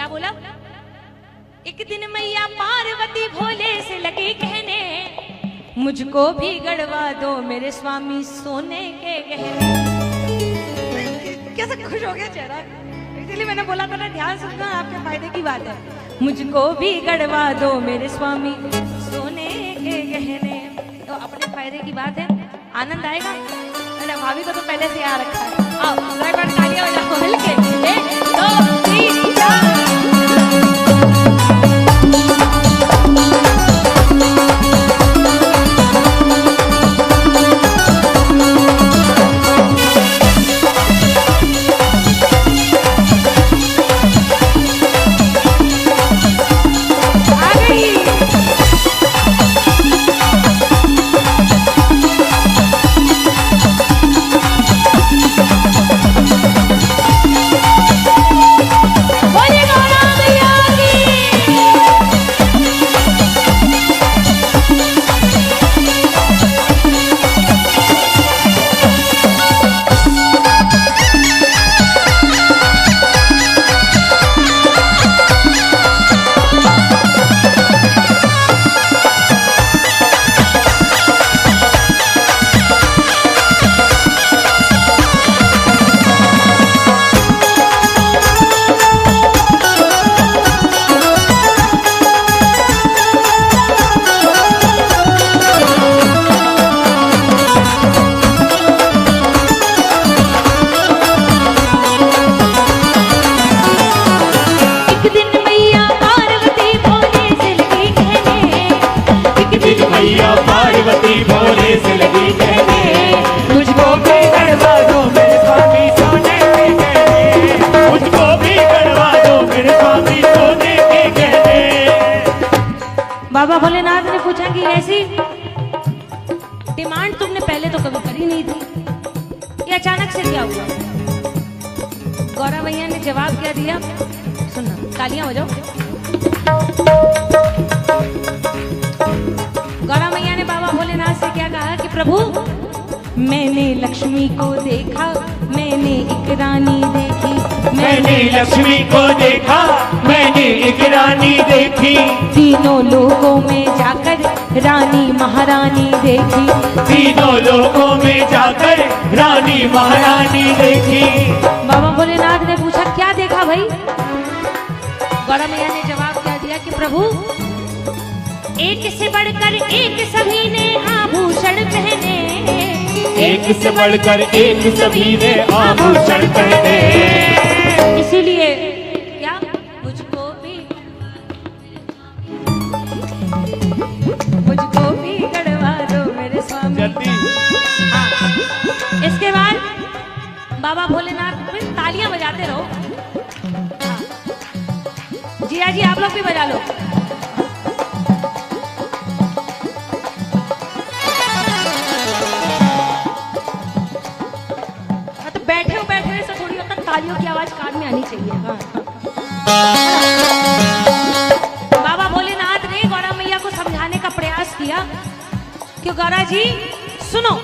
क्या बोला? एक दिन मैया पार्वती भोले से लगी कहने, मुझको भी गड़वा दो मेरे स्वामी सोने के गहने। कैसे खुश हो गया चेहरा, इसलिए मैंने बोला था ना ध्यान सुनना, आपके फायदे की बात है। मुझको भी गड़वा दो मेरे स्वामी सोने के गहने। तो अपने फायदे की बात है, आनंद आएगा। अरे भाभी को तो पहले से आ रखा है। आओ एक बार तालियां बजाओ मिलके। 1 2 3 4। पार्वती भोले से लगी कहने, मुझको भी गड़वा दो मेरे स्वामी सोने के गहने। मुझको भी गड़वा दो मेरे स्वामी सोने के गहने। बाबा भोलेनाथ ने पूछा कि ऐसी डिमांड तुमने पहले तो कभी करी नहीं थी, ये अचानक से क्या हुआ? गौरा भैया ने जवाब क्या दिया सुनना, तालियां बजाओ। गौरा मैया ने बाबा भोलेनाथ से क्या कहा कि प्रभु मैंने लक्ष्मी को देखा, मैंने एक रानी देखी, मैंने लक्ष्मी को देखा, मैंने एक रानी देखी, तीनों लोगों में जाकर रानी महारानी देखी, तीनों लोगों में जाकर रानी महारानी देखी। बाबा भोलेनाथ ने पूछा क्या देखा भाई? गौरा मैया ने जवाब क्या दिया कि प्रभु एक से बढ़कर एक सभी ने आभूषण पहने, एक से बढ़कर एक सभी ने आभूषण पहने। इसीलिए क्या मुझको भी गड़वा दो मेरे स्वामी। जल्दी। हाँ। इसके बाद बाबा भोलेनाथ में तालियां बजाते रहो। हाँ। जिया जी आप लोग भी बजा लो। तालियों की आवाज कान में आनी चाहिए। हाँ। बाबा भोलेनाथ ने गौरा मैया को समझाने का प्रयास किया कि गौरा जी सुनो।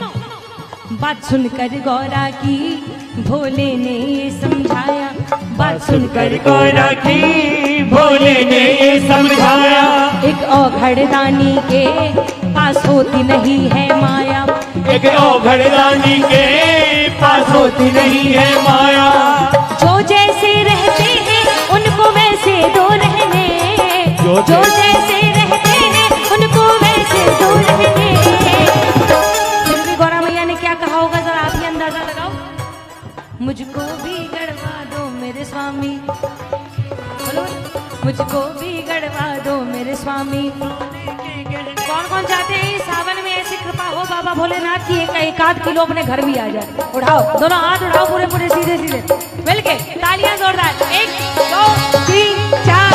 बात सुनकर गौरा की भोले ने ये समझाया, बात सुनकर गौरा की भोले ने ये समझाया, एक औघड़दानी के पास होती नहीं है माया, एक औघड़दानी के पास होती नहीं है माया। जो जैसे रहते हैं उनको वैसे दो रहने, जो जैसे रहते हैं उनको वैसे दो रहने। फिर भी गौरा मैया ने क्या कहा होगा जरा आप ही अंदाजा लगाओ। मुझको भी गड़वा दो मेरे स्वामी, बोलो मुझको भी गड़वा दो मेरे स्वामी। कौन कौन चाहते हैं सावन में ऐसी कृपा हो बाबा भोलेनाथ की एक आध किलो अपने घर भी आ जाए? उठाओ दोनों हाथ, उठाओ पूरे पूरे सीधे सीधे मिलके तालियां जोरदार। 1 2 3 4।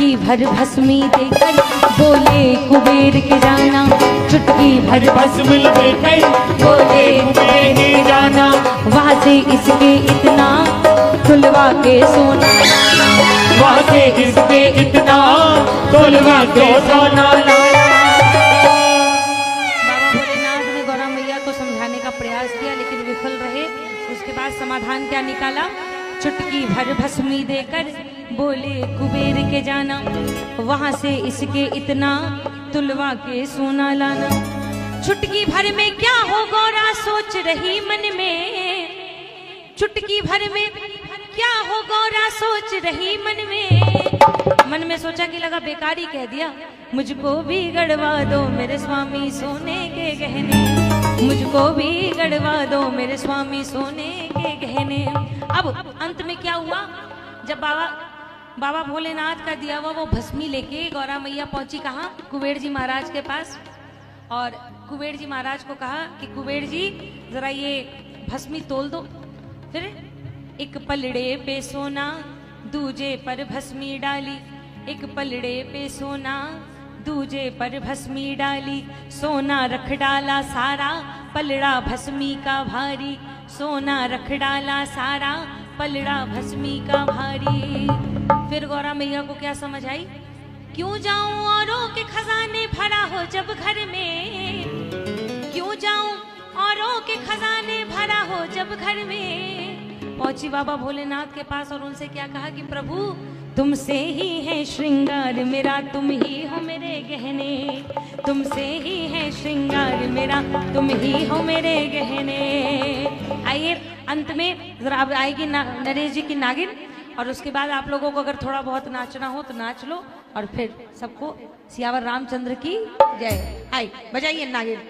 चुटकी भर भस्मी देकर बोले कुबेर के जाना, चुटकी भर भस्म देकर बोले कुबेर के जाना, वहाँ से इसके इतना तुलवा के सोना, वहाँ से इसके इतना तुलवा के सोना लाया। बाबा भोलेनाथ ने गौरा मैया को समझाने का प्रयास किया लेकिन विफल रहे। उसके बाद समाधान क्या निकाला? चुटकी भर भस्मी देकर बोले कुबेर के जाना, वहां से इसके इतना तुलवा के सोना लाना। चुटकी भर में क्या हो गौरा सोच रही मन में, चुटकी भर में क्या हो गौरा सोच रही मन में सोचा कि लगा बेकारी कह दिया। मुझको भी गड़वा दो मेरे स्वामी सोने के गहने, मुझको भी गड़वा दो मेरे स्वामी सोने के गहने। अब अंत में क्या हुआ? जब बाबा भोलेनाथ का दिया हुआ वो भस्मी लेके गौरा मैया पहुंची कहाँ? कुबेर जी महाराज के पास। और कुबेर जी महाराज को कहा कि कुबेर जी जरा ये भस्मी तोल दो। फिर एक पलड़े पे सोना दूजे पर भस्मी डाली, एक पलड़े पे सोना दूजे पर भस्मी डाली, सोना रख डाला सारा पलड़ा भस्मी का भारी, सोना रख डाला सारा पलड़ा भस्मी का भारी। फिर गौरा मैया को क्या समझ आई? क्यों जाऊं औरों के खजाने भरा हो जब घर में, क्यों जाऊं औरों के खजाने भरा हो जब घर में। पहुंची बाबा भोलेनाथ के पास और उनसे क्या कहा कि प्रभु तुमसे ही है श्रृंगार मेरा, तुम ही हो मेरे गहने, तुमसे ही है श्रृंगार मेरा, तुम ही हो मेरे गहने। आइए अंत में जरा अब आएगी नरेश जी की नागिन, और उसके बाद आप लोगों को अगर थोड़ा बहुत नाचना हो तो नाच लो, और फिर सबको सियावर रामचंद्र की जय। आई बजाइए नागिन।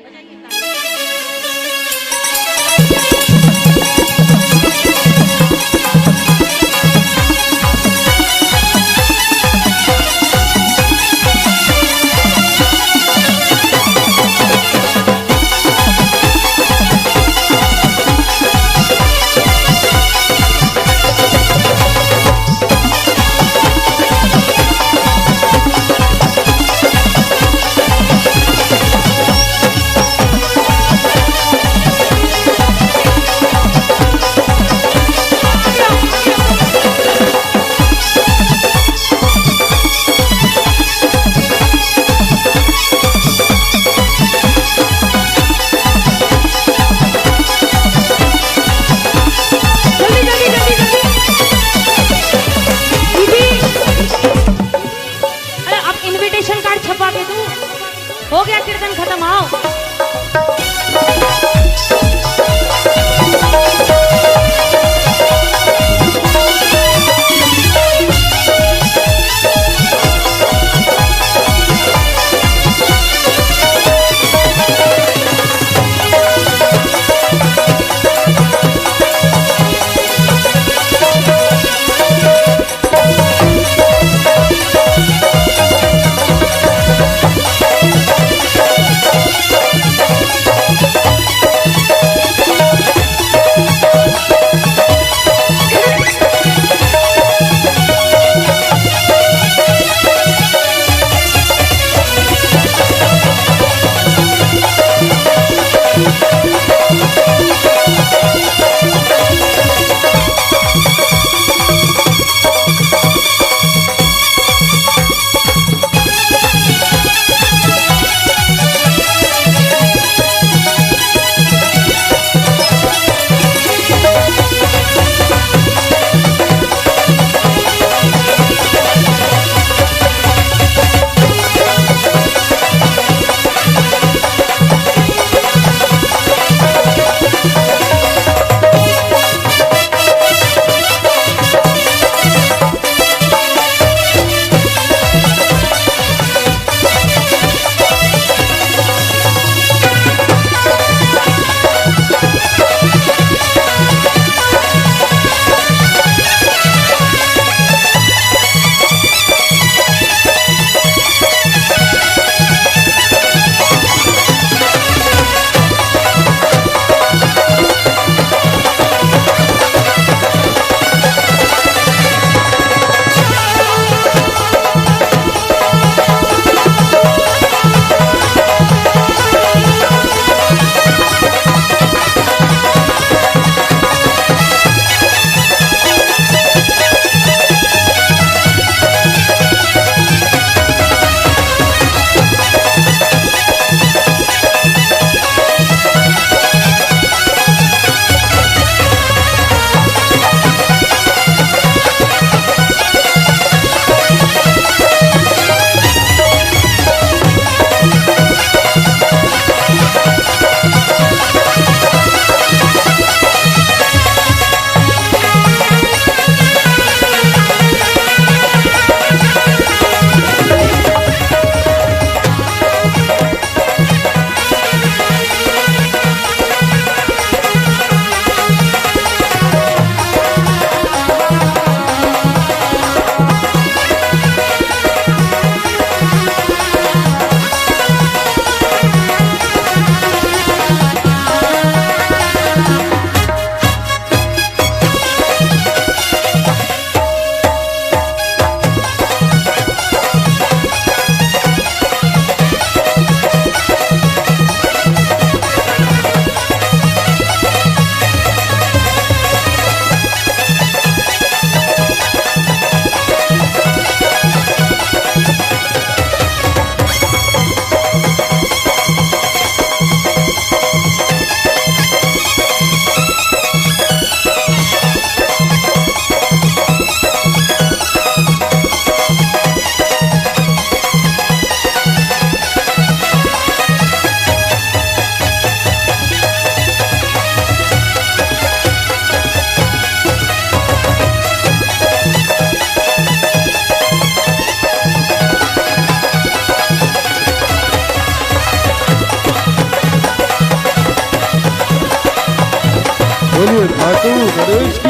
साधु गणेश